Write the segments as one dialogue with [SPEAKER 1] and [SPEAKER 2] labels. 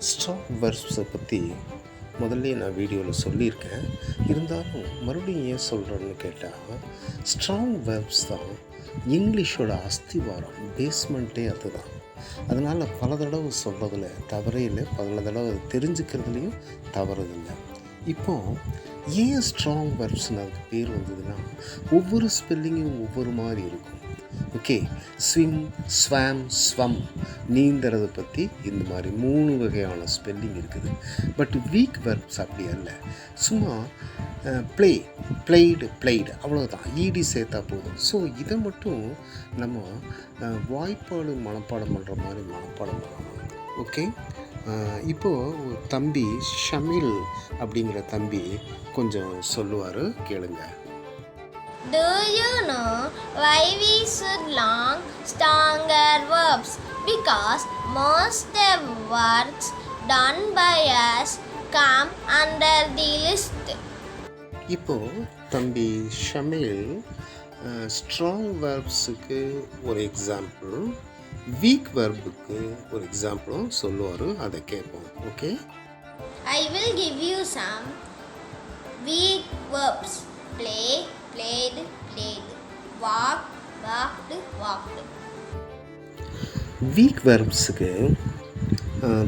[SPEAKER 1] Strong வெர்ப்ஸை பற்றி முதல்ல நான் வீடியோவில் சொல்லியிருக்கேன். இருந்தாலும் மறுபடியும் ஏன் சொல்கிறேன்னு கேட்டால், ஸ்ட்ராங் வெர்ப்ஸ் தான் இங்கிலீஷோட அஸ்திவாரம், பேஸ்மெண்ட்டே அதுதான். அதனால் பல தடவை சொல்கிறதுல தவறே இல்லை, பல தடவை தெரிஞ்சுக்கிறதுலையும் தவறுதில்லை. இப்போது ஏன் ஸ்ட்ராங் வெர்ப்ஸ்னு அதுக்கு பேர் வந்ததுன்னா, ஒவ்வொரு ஸ்பெல்லிங்கும் ஒவ்வொரு மாதிரி இருக்கும். ஓகே, ஸ்விம், ஸ்வாம், ஸ்வம், நீந்துறதை பற்றி இந்த மாதிரி 3 வகையான ஸ்பெல்லிங் இருக்குது. பட் வீக் வெர்ப்ஸ் அப்படி அல்ல. சும்மா ப்ளே, பிளேடு, பிளேடு அவ்வளோதான், ஈடி சேர்த்தா போதும். ஸோ இதை மட்டும் நம்ம வாய்ப்பாடு மனப்பாடம் பண்ணுற மாதிரி மனப்பாடம் பண்ணணும். ஓகே, இப்போது தம்பி ஷமில் அப்படிங்கிற தம்பி கொஞ்சம் சொல்லுவார், கேளுங்க.
[SPEAKER 2] Do you know why we should learn stronger verbs? Because most of the works done by us come under the list.
[SPEAKER 1] இப்போது தம்பி ஷமில் ஸ்ட்ராங் வெர்ப்ஸுக்கு ஒரு எக்ஸாம்பிள், வீக் வெர்புக்கு ஒரு எக்ஸாம்பிளும் சொல்லுவார். அதை கேட்போம். Okay,
[SPEAKER 2] I will give you some weak verbs. Play, played, played. Walk, walked, walked.
[SPEAKER 1] Weak வெர்ப்ஸுக்கு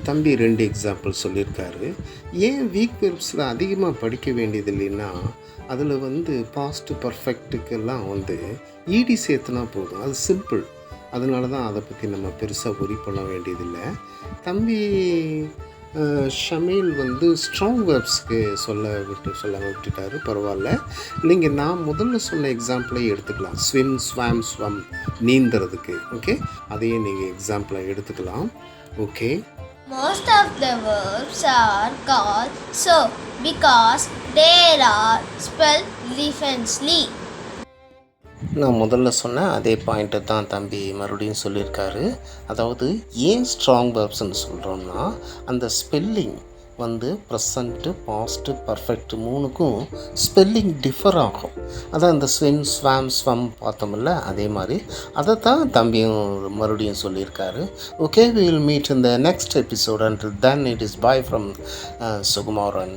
[SPEAKER 1] தம்பி 2 example சொல்லியிருக்காரு. ஏன் வீக் வெர்ப்ஸில் அதிகமாக படிக்க வேண்டியது இல்லைன்னா, அதில் பாஸ்ட் பர்ஃபெக்ட்டுக்கெல்லாம் ஈடி சேர்த்துனா போதும், அது சிம்பிள். அதனால தான் அதை பற்றி நம்ம பெருசாக ஒரி பண்ண வேண்டியதில்லை. தம்பி ஷமீல் ஸ்ட்ராங் வெர்ப்ஸ்க்கு சொல்லாமல் விட்டுட்டாரு. பரவாயில்ல, நீங்கள் நான் முதல்ல சொன்ன எக்ஸாம்பிளை எடுத்துக்கலாம். ஸ்விம், ஸ்வாம், ஸ்வம், நீந்துறதுக்கு. ஓகே, அதையே நீங்கள் எக்ஸாம்பிளை எடுத்துக்கலாம். Okay,
[SPEAKER 2] Most of the verbs are called so because they are spelled differently.
[SPEAKER 1] நான் முதல்ல சொன்ன அதே பாயிண்ட்டை தான் தம்பி மறுபடியும் சொல்லியிருக்காரு. அதாவது ஏன் ஸ்ட்ராங் வெர்ப்ஸ்ன்னு சொல்கிறோம்னா, அந்த ஸ்பெல்லிங் ப்ரெசண்ட்டு, பாஸ்ட்டு, பர்ஃபெக்ட் 3க்கும் ஸ்பெல்லிங் டிஃபர் ஆகும். அதான் இந்த ஸ்விம், ஸ்வாம், ஸ்வம் பார்த்தோம்ல, அதே மாதிரி அதை தான் தம்பியும் மறுபடியும் சொல்லியிருக்காரு. Okay, we will meet in the next episode. Until then, it is bye from Sukumaran.